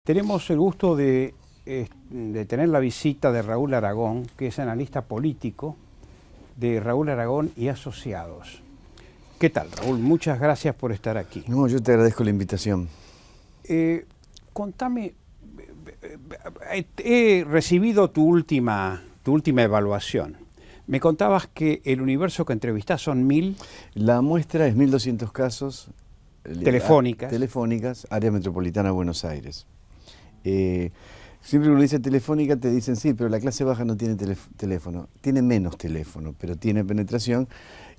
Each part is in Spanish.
Tenemos el gusto de tener la visita de Raúl Aragón, que es analista político de Raúl Aragón y Asociados. ¿Qué tal, Raúl? Muchas gracias por estar aquí. No, yo te agradezco la invitación. Contame, he recibido tu última evaluación. Me contabas que el universo que entrevistás son 1000... La muestra es 1200 casos. Telefónicas. Telefónicas, área metropolitana de Buenos Aires. Siempre uno dice telefónica, te dicen sí, pero la clase baja no tiene teléfono. Tiene menos teléfono, pero tiene penetración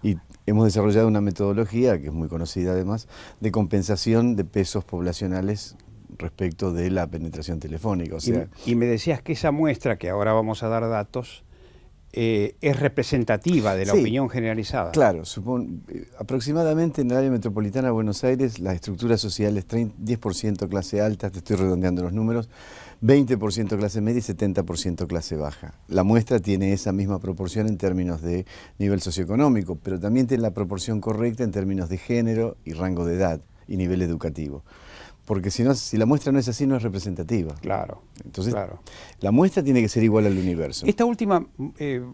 y hemos desarrollado una metodología, que es muy conocida además, de compensación de pesos poblacionales respecto de la penetración telefónica. O sea, y me decías que esa muestra, que ahora vamos a dar datos, es representativa de la opinión generalizada. Claro, aproximadamente en el área metropolitana de Buenos Aires la estructura social es 10% clase alta, te estoy redondeando los números, 20% clase media y 70% clase baja. La muestra tiene esa misma proporción en términos de nivel socioeconómico, pero también tiene la proporción correcta en términos de género y rango de edad y nivel educativo. Porque si la muestra no es así, no es representativa. Claro. Entonces, claro. La muestra tiene que ser igual al universo. Esta última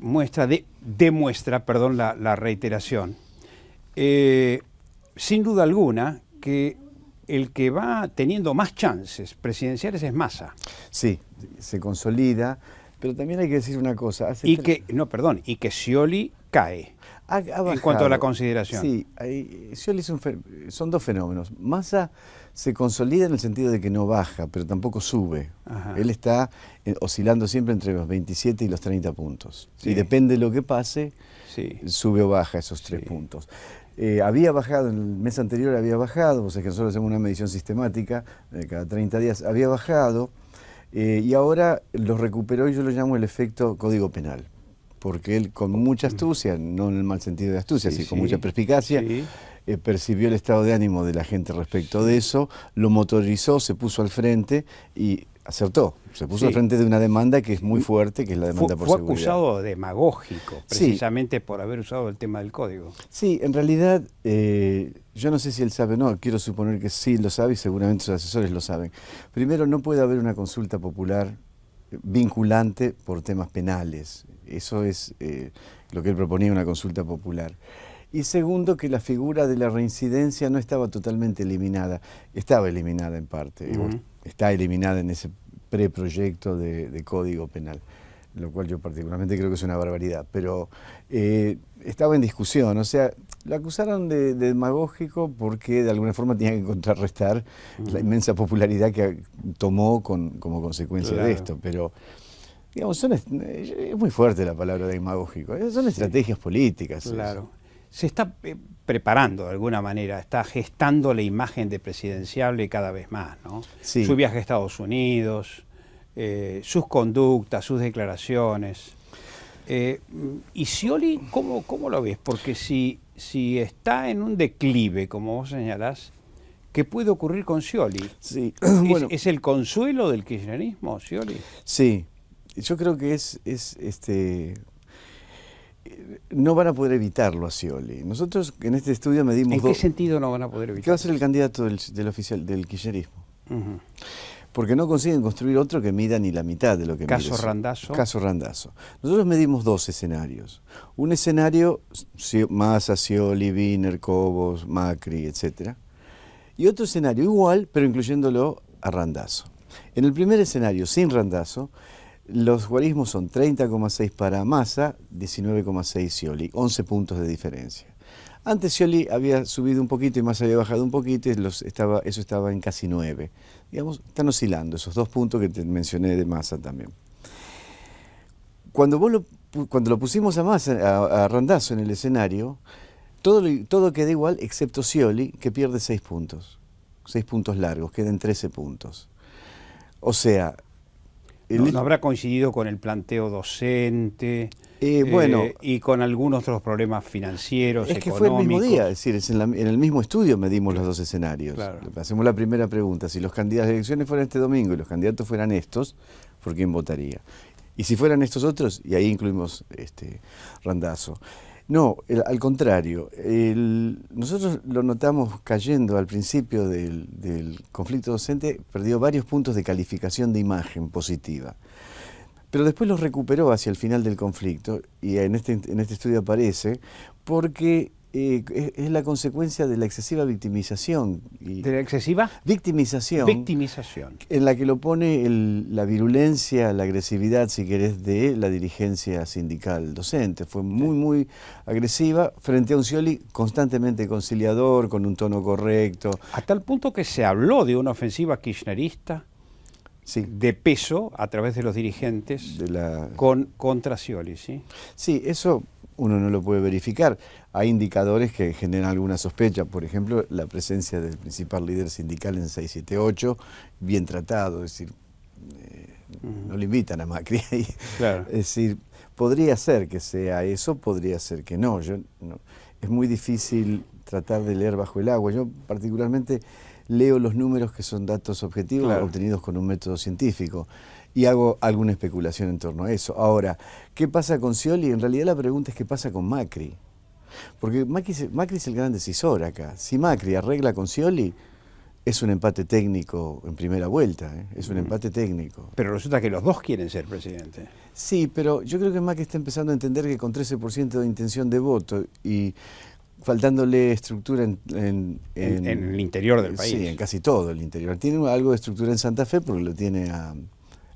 muestra demuestra, perdón la reiteración, sin duda alguna que el que va teniendo más chances presidenciales es Massa. Sí, se consolida, pero también hay que decir una cosa. Y que Scioli cae. En cuanto a la consideración. Sí, Scioli son dos fenómenos. Massa se consolida en el sentido de que no baja, pero tampoco sube. Ajá. Él está oscilando siempre entre los 27 y los 30 puntos. Sí. Y depende de lo que pase, sí, sube o baja esos 3 puntos. Había bajado, en el mes anterior había bajado, o sea que nosotros hacemos una medición sistemática, cada 30 días había bajado, y ahora lo recuperó y yo lo llamo el efecto código penal. Porque él con mucha astucia, no en el mal sentido de astucia, sí, con mucha perspicacia, percibió el estado de ánimo de la gente respecto de eso, lo motorizó, se puso al frente y acertó. Se puso al frente de una demanda que es muy fuerte, que es la demanda por seguridad. Fue acusado de demagógico, precisamente por haber usado el tema del código. Sí, en realidad, yo no sé si él sabe o no, quiero suponer que sí lo sabe y seguramente sus asesores lo saben. Primero, no puede haber una consulta popular vinculante por temas penales. Eso es lo que él proponía, una consulta popular. Y segundo, que la figura de la reincidencia no estaba totalmente eliminada. Estaba eliminada en parte. Está eliminada en ese preproyecto de código penal, lo cual yo particularmente creo que es una barbaridad. Pero estaba en discusión, o sea, lo acusaron de demagógico porque de alguna forma tenía que contrarrestar la inmensa popularidad que tomó como consecuencia de esto. Pero, digamos, es muy fuerte la palabra demagógico, son estrategias políticas. Claro. Se está preparando de alguna manera, está gestando la imagen de presidenciable cada vez más, ¿no? Sí. Su viaje a Estados Unidos, sus conductas, sus declaraciones. ¿Y Scioli cómo lo ves? Porque si está en un declive, como vos señalás, ¿qué puede ocurrir con Scioli? Sí. ¿Es el consuelo del kirchnerismo, Scioli? Sí, yo creo que no van a poder evitarlo a Scioli. Nosotros en este estudio medimos... ¿En qué sentido no van a poder evitarlo? Que va a ser el candidato del kirchnerismo. Porque no consiguen construir otro que mida ni la mitad de lo que mide. Caso Randazzo. Caso Randazzo. Nosotros medimos 2 escenarios. Un escenario, Massa, Scioli, Wiener, Cobos, Macri, etc. Y otro escenario igual, pero incluyéndolo a Randazzo. En el primer escenario, sin Randazzo, los guarismos son 30,6 para Massa, 19,6 Scioli, 11 puntos de diferencia. Antes Scioli había subido un poquito y Massa había bajado un poquito y eso estaba en casi 9. Digamos, están oscilando esos 2 puntos que te mencioné de Massa también. Cuando lo pusimos a Randazzo en el escenario, todo queda igual excepto Scioli, que pierde 6 puntos. 6 puntos largos, quedan 13 puntos. O sea... ¿No habrá coincidido con el planteo docente y con algunos otros problemas financieros, económicos? Es que fue el mismo día, es decir, en el mismo estudio medimos los 2 escenarios. Claro. Hacemos la primera pregunta, si los candidatos de elecciones fueran este domingo y los candidatos fueran estos, ¿por quién votaría? Y si fueran estos otros, y ahí incluimos Randazzo. No, al contrario. Nosotros lo notamos cayendo al principio del conflicto docente, perdió varios puntos de calificación de imagen positiva. Pero después los recuperó hacia el final del conflicto, y en este estudio aparece, porque es la consecuencia de la excesiva victimización. ¿De la excesiva? Victimización. Victimización. En la que lo pone la virulencia, la agresividad, si querés, de la dirigencia sindical docente. Fue muy agresiva frente a un Scioli constantemente conciliador, con un tono correcto. A tal punto que se habló de una ofensiva kirchnerista, sí, de peso a través de los dirigentes contra Scioli, ¿sí? Sí, eso uno no lo puede verificar. Hay indicadores que generan alguna sospecha, por ejemplo, la presencia del principal líder sindical en 678, bien tratado, es decir, no le invitan a Macri ahí. Claro. Es decir, podría ser que sea eso, podría ser que no. Es muy difícil tratar de leer bajo el agua. Yo particularmente leo los números que son datos objetivos, claro, obtenidos con un método científico, y hago alguna especulación en torno a eso. Ahora, ¿qué pasa con Scioli? En realidad la pregunta es ¿qué pasa con Macri? Porque Macri es el gran decisor acá. Si Macri arregla con Scioli, es un empate técnico en primera vuelta, es un empate técnico. Pero resulta que los dos quieren ser presidente. Sí, pero yo creo que Macri está empezando a entender que con 13% de intención de voto y faltándole estructura en el interior del país. Sí, en casi todo el interior. Tiene algo de estructura en Santa Fe porque lo tiene a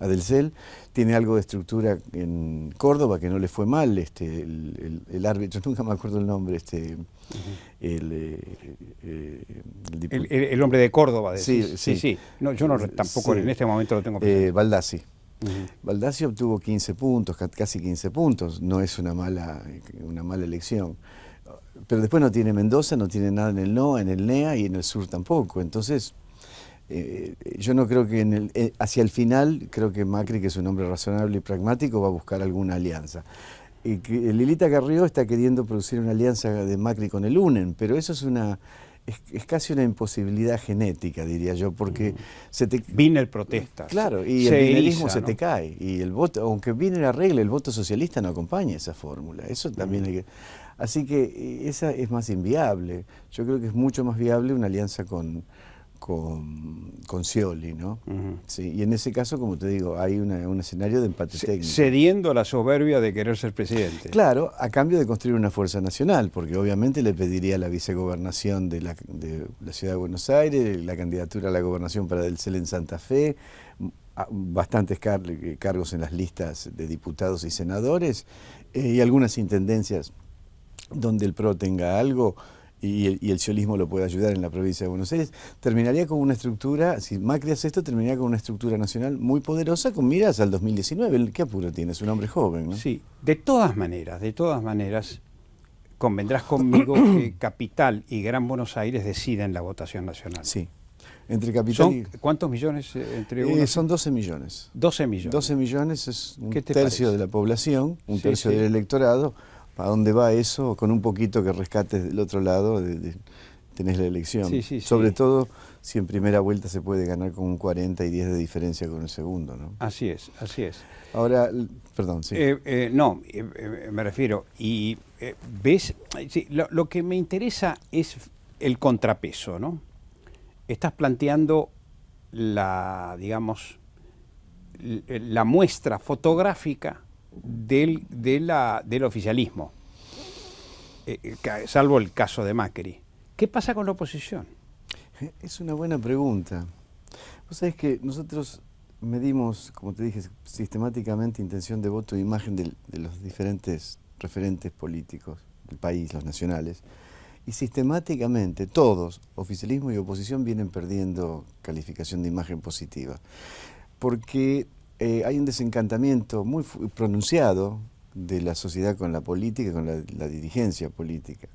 Delcel, tiene algo de estructura en Córdoba que no le fue mal, el árbitro, nunca me acuerdo el nombre, el hombre de Córdoba. Sí. No, yo no, tampoco en este momento lo tengo presente. Baldassi. Baldassi obtuvo 15 puntos, casi 15 puntos, no es una mala elección. Pero después no tiene Mendoza, no tiene nada en el NOA, en el NEA y en el sur tampoco. Entonces, yo no creo que hacia el final, creo que Macri, que es un hombre razonable y pragmático, va a buscar alguna alianza. Y que Lilita Carrió está queriendo producir una alianza de Macri con el UNEN, pero eso es casi una imposibilidad genética, diría yo, porque Wiener protesta. Claro, y el binerismo se te cae. Y el voto, aunque Wiener arregle, el voto socialista no acompaña esa fórmula. Eso también hay que... Así que esa es más inviable. Yo creo que es mucho más viable una alianza con Scioli, ¿no? Sí, y en ese caso, como te digo, hay un escenario de empate técnico. Cediendo a la soberbia de querer ser presidente. Claro, a cambio de construir una fuerza nacional, porque obviamente le pediría la vicegobernación de la Ciudad de Buenos Aires, la candidatura a la gobernación para Delcel en Santa Fe, bastantes cargos en las listas de diputados y senadores, y algunas intendencias donde el PRO tenga algo y el sciolismo lo puede ayudar en la provincia de Buenos Aires. Terminaría con una estructura, si Macri hace esto, terminaría con una estructura nacional muy poderosa con miras al 2019. ¿Qué apuro tiene? Es un hombre joven, ¿no? Sí, de todas maneras, convendrás conmigo que Capital y Gran Buenos Aires deciden la votación nacional. Sí. Entre Capital ¿Cuántos millones entre uno? Son 12 millones. 12 millones. 12 millones es un tercio parece? De la población, un tercio del electorado. ¿A dónde va eso? Con un poquito que rescates del otro lado, tenés la elección. Sobre todo si en primera vuelta se puede ganar con un 40 y 10 de diferencia con el segundo, ¿no? Así es. Ahora, perdón, sí. Me refiero, y ves, lo que me interesa es el contrapeso, ¿no? Estás planteando la muestra fotográfica del oficialismo, salvo el caso de Macri. ¿Qué pasa con la oposición? Es una buena pregunta. Vos sabés que nosotros medimos, como te dije, sistemáticamente intención de voto e imagen de los diferentes referentes políticos del país, los nacionales, y sistemáticamente todos, oficialismo y oposición, vienen perdiendo calificación de imagen positiva. Porque hay un desencantamiento muy pronunciado de la sociedad con la política, con la dirigencia política.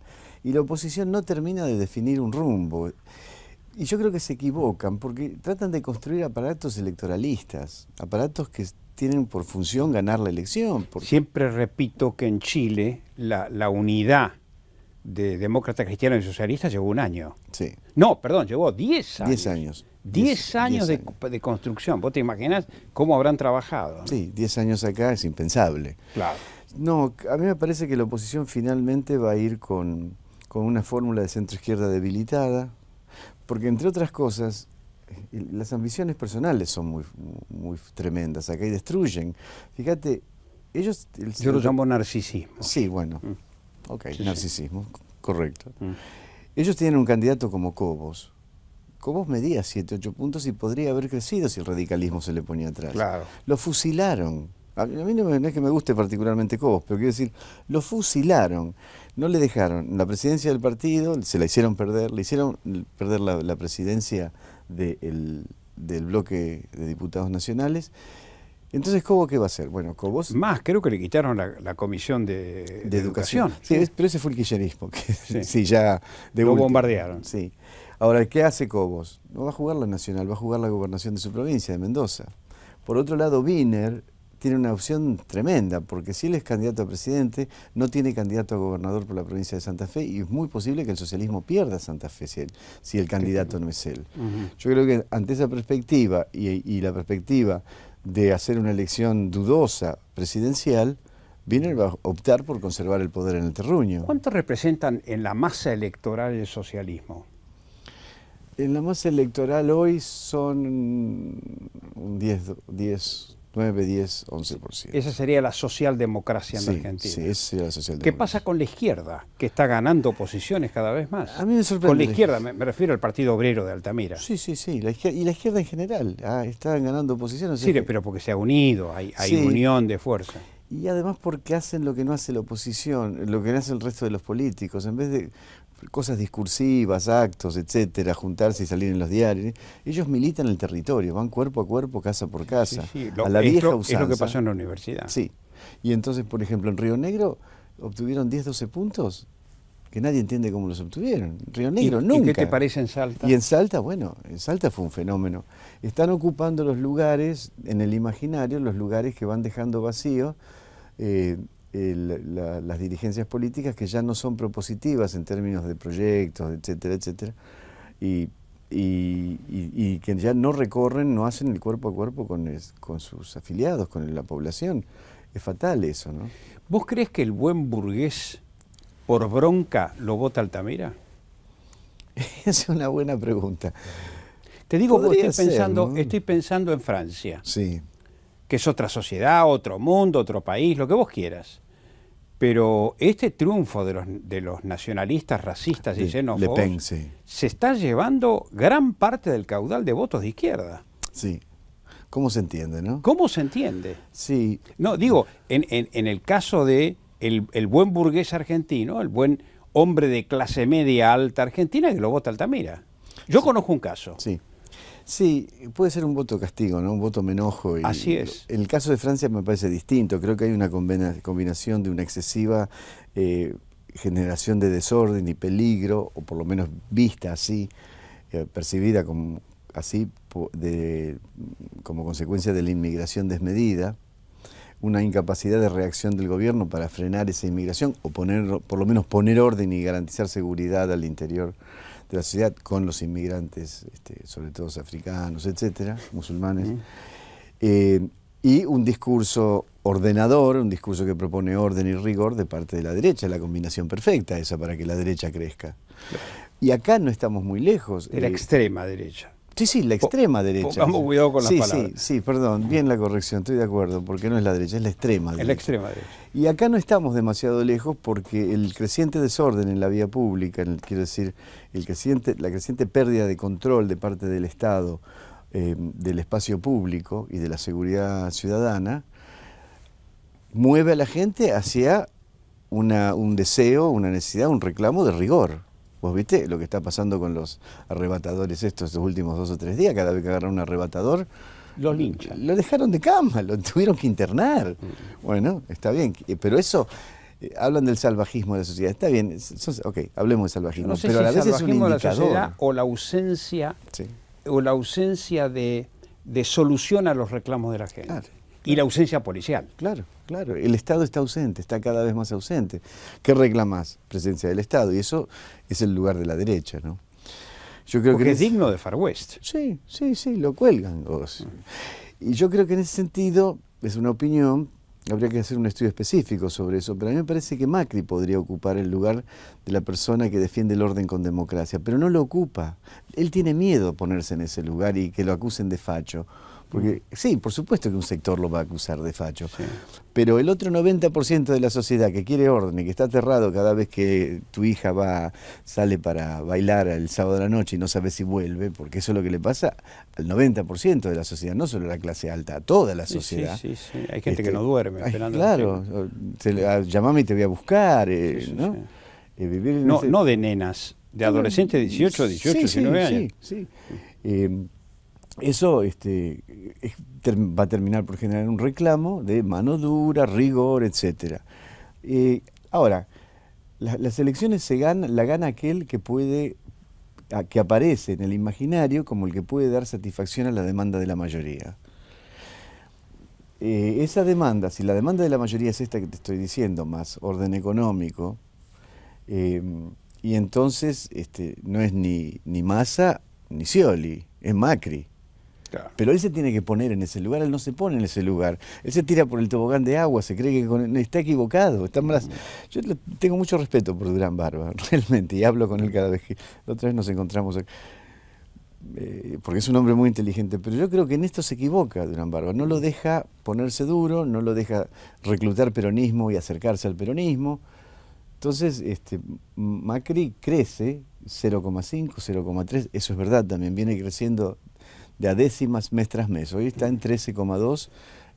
Y la oposición no termina de definir un rumbo. Y yo creo que se equivocan porque tratan de construir aparatos electoralistas, aparatos que tienen por función ganar la elección. Siempre repito que en Chile la unidad de demócratas, cristianos y socialistas llevó un año. Sí. No, perdón, llevó 10 años. 10 años. 10 años de construcción. ¿Vos te imaginás cómo habrán trabajado, ¿no? Sí, 10 años acá es impensable. Claro. No, a mí me parece que la oposición finalmente va a ir con una fórmula de centro-izquierda debilitada, porque entre otras cosas, las ambiciones personales son muy tremendas acá y destruyen. Fíjate, ellos... Yo lo llamo narcisismo. Sí, bueno, ok, Sí, narcisismo, correcto. Ellos tienen un candidato como Cobos. Cobos medía 7, 8 puntos y podría haber crecido si el radicalismo se le ponía atrás. Claro. Lo fusilaron. A mí no es que me guste particularmente Cobos, pero quiero decir, lo fusilaron. No le dejaron la presidencia del partido, se la hicieron perder, le hicieron perder la presidencia del bloque de diputados nacionales. Entonces, ¿Cobos qué va a hacer? Bueno, Cobos... Más, creo que le quitaron la comisión de educación. Sí, pero ese fue el kirchnerismo, que sí, ya... Lo bombardearon. Sí. Ahora, ¿qué hace Cobos? No va a jugar la nacional, va a jugar la gobernación de su provincia, de Mendoza. Por otro lado, Wiener tiene una opción tremenda, porque si él es candidato a presidente, no tiene candidato a gobernador por la provincia de Santa Fe, y es muy posible que el socialismo pierda Santa Fe si el candidato no es él. Yo creo que ante esa perspectiva, y la perspectiva de hacer una elección dudosa presidencial, Wiener va a optar por conservar el poder en el terruño. ¿Cuánto representan en la masa electoral el socialismo? En la masa electoral hoy son un 9, 10, 11%. Esa sería la socialdemocracia en la Sí, Argentina. sí, esa sería la socialdemocracia. ¿Qué pasa con la izquierda, que está ganando posiciones cada vez más? A mí me sorprende. Con la izquierda, me refiero al Partido Obrero de Altamira. Sí, la izquierda, y la izquierda en general, están ganando posiciones. Sí, pero porque se ha unido, hay Sí. unión de fuerza. Y además porque hacen lo que no hace la oposición, lo que no hace el resto de los políticos, en vez de cosas discursivas, actos, etcétera, juntarse y salir en los diarios, ellos militan el territorio, van cuerpo a cuerpo, casa por casa, a la vieja usanza. Es lo que pasó en la universidad. Sí, y entonces, por ejemplo, en Río Negro obtuvieron 10, 12 puntos que nadie entiende cómo los obtuvieron. Río Negro nunca. ¿Y qué te parece en Salta? Y en Salta, bueno, en Salta fue un fenómeno. Están ocupando los lugares, en el imaginario, los lugares que van dejando vacíos las dirigencias políticas, que ya no son propositivas en términos de proyectos, etcétera, etcétera, y que ya no recorren, no hacen el cuerpo a cuerpo con sus afiliados, con la población. Es fatal eso, ¿no? ¿Vos crees que el buen burgués, por bronca, lo vota Altamira? Es una buena pregunta. Te digo porque ¿no? estoy pensando en Francia, sí, que es otra sociedad, otro mundo, otro país, lo que vos quieras. Pero este triunfo de los nacionalistas racistas y xenófobos Le Pen, sí. se está llevando gran parte del caudal de votos de izquierda. Sí. ¿Cómo se entiende, no? ¿Cómo se entiende? Sí. No, digo, en el caso de el buen burgués argentino, el buen hombre de clase media alta argentina que lo vota Altamira. Yo conozco un caso. Sí. Sí, puede ser un voto castigo, ¿no? Un voto menojo. Así es. En el caso de Francia me parece distinto. Creo que hay una combinación de una excesiva generación de desorden y peligro, o por lo menos vista así, percibida como consecuencia de la inmigración desmedida, una incapacidad de reacción del gobierno para frenar esa inmigración, o por lo menos poner orden y garantizar seguridad al interior de la sociedad con los inmigrantes, sobre todo africanos, etcétera, musulmanes, y un discurso ordenador, un discurso que propone orden y rigor de parte de la derecha, la combinación perfecta esa para que la derecha crezca. Y acá no estamos muy lejos. De la extrema derecha. Sí, la extrema derecha. Pongamos cuidado con las palabras. Sí, perdón, bien la corrección, estoy de acuerdo, porque no es la derecha, es la extrema derecha. Es la extrema derecha. Y acá no estamos demasiado lejos porque el creciente desorden en la vía pública, quiero decir, la creciente pérdida de control de parte del Estado del espacio público y de la seguridad ciudadana, mueve a la gente hacia un deseo, una necesidad, un reclamo de rigor. ¿Vos viste lo que está pasando con los arrebatadores estos últimos 2 o 3 días? Cada vez que agarran un arrebatador, lo linchan. Lo dejaron de cama, lo tuvieron que internar. Bueno, está bien, pero eso, hablan del salvajismo de la sociedad. Está bien, ok, hablemos de salvajismo, no sé pero si a la vez es un indicador. de la sociedad o la ausencia de solución a los reclamos de la gente. Claro. Y la ausencia policial. Claro, el Estado está ausente, está cada vez más ausente. ¿Qué reclamás? Presencia del Estado, y eso es el lugar de la derecha, ¿no? Yo creo Porque que es digno de Far West. Sí, lo cuelgan. Y yo creo que en ese sentido, es una opinión, Habría que hacer un estudio específico sobre eso, pero a mí me parece que Macri podría ocupar el lugar de la persona que defiende el orden con democracia, pero no lo ocupa. Él tiene miedo a ponerse en ese lugar y que lo acusen de facho. Porque sí, por supuesto que un sector lo va a acusar de facho, sí, pero el otro 90% de la sociedad que quiere orden y que está aterrado cada vez que tu hija sale para bailar el sábado de la noche y no sabe si vuelve, porque eso es lo que le pasa al 90% de la sociedad, no solo a la clase alta, a toda la sociedad. Sí, sí, sí. Hay gente que no duerme esperando. Claro, llamame y te voy a buscar, ¿no? Sí. No de nenas, de adolescentes de 18, 19 años. Sí. Eso va a terminar por generar un reclamo de mano dura, rigor, etc. Ahora, las elecciones la gana aquel que aparece en el imaginario como el que puede dar satisfacción a la demanda de la mayoría. Esa demanda, si la demanda de la mayoría es esta que te estoy diciendo, más orden económico, y entonces no es ni Massa ni Scioli, es Macri. Claro. Pero él se tiene que poner en ese lugar, él no se pone en ese lugar. Él se tira por el tobogán de agua, se cree que está equivocado. Yo tengo mucho respeto por Durán Barba, realmente, y hablo con él cada vez que... La otra vez nos encontramos, porque es un hombre muy inteligente, pero yo creo que en esto se equivoca Durán Barba. No lo deja ponerse duro, no lo deja reclutar peronismo y acercarse al peronismo. Entonces, Macri crece 0,5, 0,3, eso es verdad, también viene creciendo de a décimas mes tras mes. Hoy está en 13,2,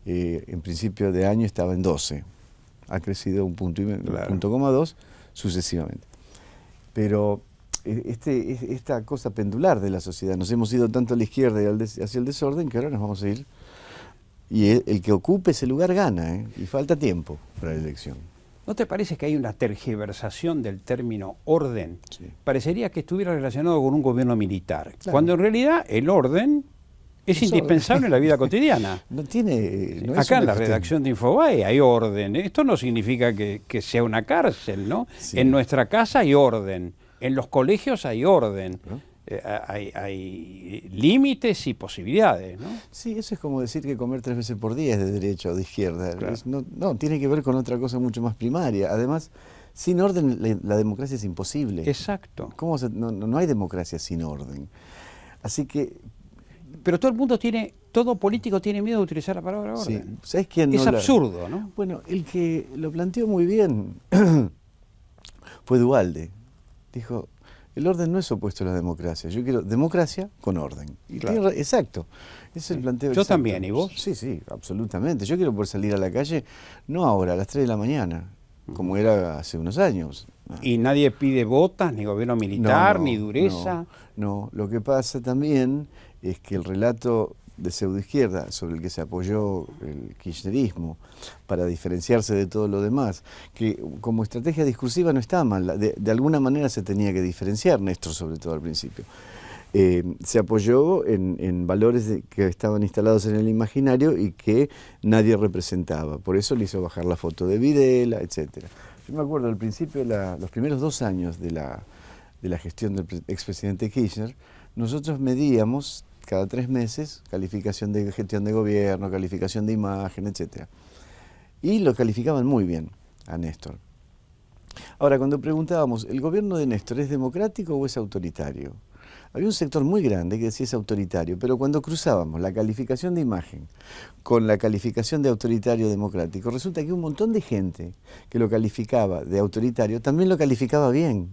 en principio de año estaba en 12. Ha crecido un punto y claro, 1,2 sucesivamente. Pero esta cosa pendular de la sociedad, nos hemos ido tanto a la izquierda y hacia el desorden que ahora nos vamos a ir. Y el que ocupe ese lugar gana, y falta tiempo para la elección. ¿No te parece que hay una tergiversación del término orden? Sí. Parecería que estuviera relacionado con un gobierno militar, claro, cuando en realidad el orden es indispensable en la vida cotidiana. No tiene... No acá en la redacción de Infobae hay orden. Esto no significa que sea una cárcel, ¿no? Sí. En nuestra casa hay orden, en los colegios hay orden. ¿No? Hay límites y posibilidades, ¿no? Sí, eso es como decir que comer 3 veces por día es de derecha o de izquierda. Claro. No, tiene que ver con otra cosa mucho más primaria. Además, sin orden la democracia es imposible. Exacto. No hay democracia sin orden. Así que... Pero todo político tiene miedo de utilizar la palabra orden. Sí. ¿Sabes quién es absurdo, ¿no? Bueno, el que lo planteó muy bien fue Duhalde. Dijo... El orden no es opuesto a la democracia. Yo quiero democracia con orden. Claro. Exacto. Ese es el planteo. Yo exacto. También, ¿y vos? Sí, absolutamente. Yo quiero poder salir a la calle, no ahora, a las 3 de la mañana, como era hace unos años. Y nadie pide botas, ni gobierno militar, ni dureza. No, lo que pasa también es que el relato de pseudoizquierda sobre el que se apoyó el kirchnerismo para diferenciarse de todo lo demás, que como estrategia discursiva no está mal, de alguna manera se tenía que diferenciar, Néstor sobre todo al principio. Se apoyó en valores que estaban instalados en el imaginario y que nadie representaba, por eso le hizo bajar la foto de Videla, etc. Yo me acuerdo al principio, los primeros 2 años de la gestión del expresidente Kirchner, nosotros medíamos cada 3 meses, calificación de gestión de gobierno, calificación de imagen, etc. Y lo calificaban muy bien a Néstor. Ahora, cuando preguntábamos, ¿el gobierno de Néstor es democrático o es autoritario? Había un sector muy grande que decía es autoritario, pero cuando cruzábamos la calificación de imagen con la calificación de autoritario democrático, resulta que un montón de gente que lo calificaba de autoritario también lo calificaba bien.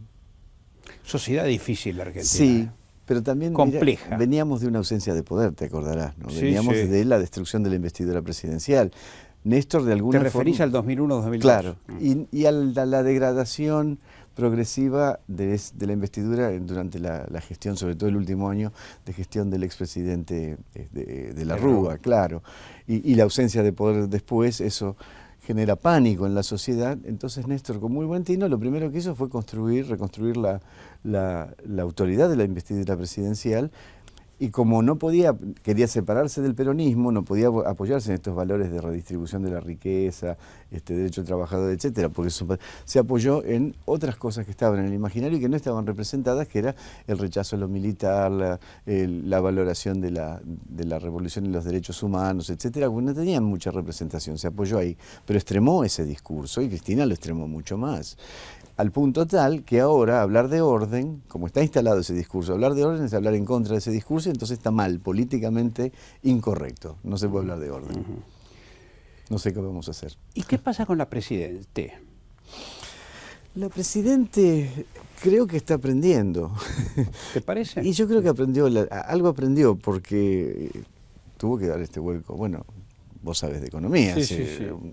Sociedad difícil la Argentina. Sí. Pero también compleja. Veníamos de una ausencia de poder, te acordarás, ¿no? Sí, veníamos de la destrucción de la investidura presidencial. Néstor de alguna forma... ¿Te referís al 2001-2002? Claro, y a la degradación progresiva de la investidura durante la gestión, sobre todo el último año, de gestión del expresidente de la Rúa, claro. Y la ausencia de poder después, eso genera pánico en la sociedad. Entonces Néstor, con muy buen tino, lo primero que hizo fue reconstruir la autoridad de la investidura presidencial Y como no podía, quería separarse del peronismo, no podía apoyarse en estos valores de redistribución de la riqueza, derecho al trabajador, etcétera, porque se apoyó en otras cosas que estaban en el imaginario y que no estaban representadas, que era el rechazo a lo militar, la valoración de la revolución y los derechos humanos, etcétera, porque no tenían mucha representación, se apoyó ahí, pero extremó ese discurso y Cristina lo extremó mucho más. Al punto tal que ahora hablar de orden, como está instalado ese discurso, hablar de orden es hablar en contra de ese discurso, entonces está mal, políticamente incorrecto. No se puede hablar de orden. No sé qué vamos a hacer. ¿Y qué pasa con la Presidente? La Presidente creo que está aprendiendo. ¿Te parece? Y yo creo que algo aprendió porque tuvo que dar este vuelco. Bueno, vos sabés de economía, sí.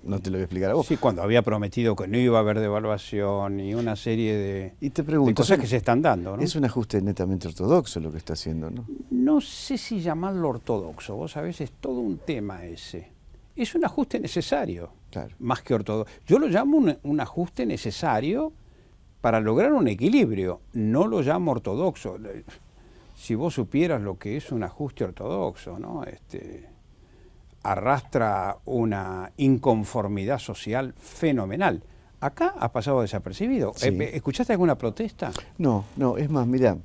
No te lo voy a explicar a vos. Sí, cuando había prometido que no iba a haber devaluación y una serie de, y te pregunto, de cosas que se están dando, ¿no? Es un ajuste netamente ortodoxo lo que está haciendo, ¿no? No sé si llamarlo ortodoxo, vos sabés, es todo un tema ese. Es un ajuste necesario, claro, más que ortodoxo. Yo lo llamo un ajuste necesario para lograr un equilibrio, no lo llamo ortodoxo. Si vos supieras lo que es un ajuste ortodoxo, ¿no? Arrastra una inconformidad social fenomenal. Acá ha pasado desapercibido. Sí. ¿Escuchaste alguna protesta? No, es más, mirá,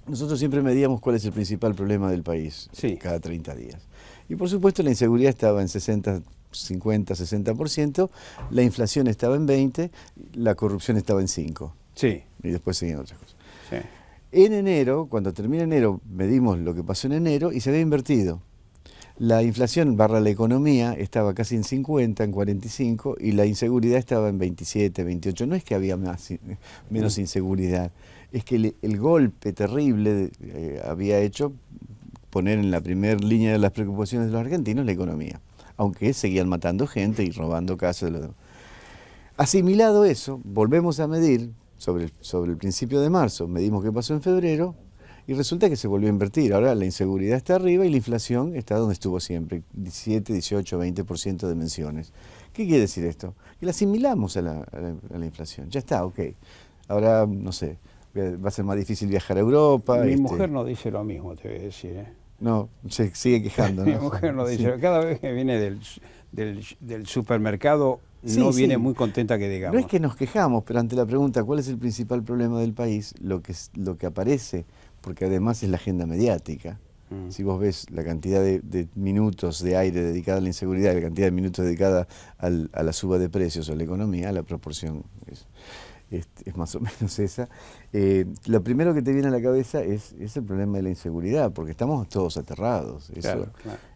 nosotros siempre medíamos cuál es el principal problema del país, sí, cada 30 días. Y por supuesto la inseguridad estaba en 50, 60%, la inflación estaba en 20%, la corrupción estaba en 5%. Sí. Y después seguían otras cosas. Sí. En enero, cuando termina enero, medimos lo que pasó en enero y se había invertido. La inflación / la economía estaba casi en 50, en 45, y la inseguridad estaba en 27, 28. No es que había menos inseguridad, es que el golpe terrible había hecho poner en la primera línea de las preocupaciones de los argentinos la economía, aunque seguían matando gente y robando casas. Asimilado eso, volvemos a medir sobre el principio de marzo, medimos qué pasó en febrero, y resulta que se volvió a invertir. Ahora la inseguridad está arriba y la inflación está donde estuvo siempre, 17, 18, 20% de menciones. ¿Qué quiere decir esto? Que la asimilamos a la inflación. Ya está, ok. Ahora, no sé, va a ser más difícil viajar a Europa. Mi mujer no dice lo mismo, te voy a decir. No, se sigue quejando, ¿no? Mi mujer no dice, sí. Cada vez que viene del supermercado no viene muy contenta que digamos. No es que nos quejamos, pero ante la pregunta ¿cuál es el principal problema del país? Lo que aparece, porque además es la agenda mediática. Si vos ves la cantidad de minutos de aire dedicada a la inseguridad, la cantidad de minutos dedicada a la suba de precios o a la economía, la proporción es más o menos esa. Lo primero que te viene a la cabeza es el problema de la inseguridad, porque estamos todos aterrados. Claro.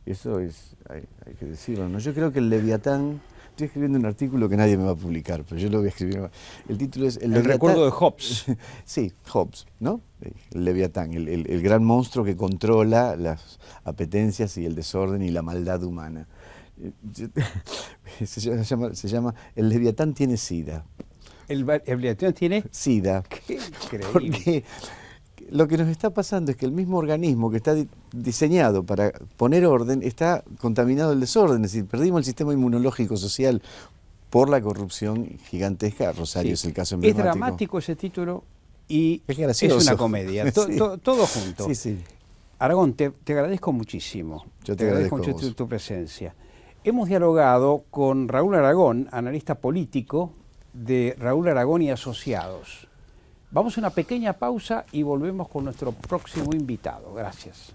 Eso es, hay que decirlo, ¿no? Yo creo que el Leviatán... Estoy escribiendo un artículo que nadie me va a publicar, pero yo lo voy a escribir. El título es... El recuerdo de Hobbes. Sí, Hobbes, ¿no? El Leviatán, el gran monstruo que controla las apetencias y el desorden y la maldad humana. Se llama El Leviatán tiene SIDA. ¿El Leviatán tiene? SIDA. Qué increíble. Porque lo que nos está pasando es que el mismo organismo que está diseñado para poner orden está contaminado el desorden, es decir, perdimos el sistema inmunológico social por la corrupción gigantesca. Rosario es el caso emblemático. Es dramático ese título y es una comedia, todo junto. Sí. Aragón, te agradezco muchísimo. Yo te agradezco mucho tu presencia. Hemos dialogado con Raúl Aragón, analista político de Raúl Aragón y Asociados. Vamos a una pequeña pausa y volvemos con nuestro próximo invitado. Gracias.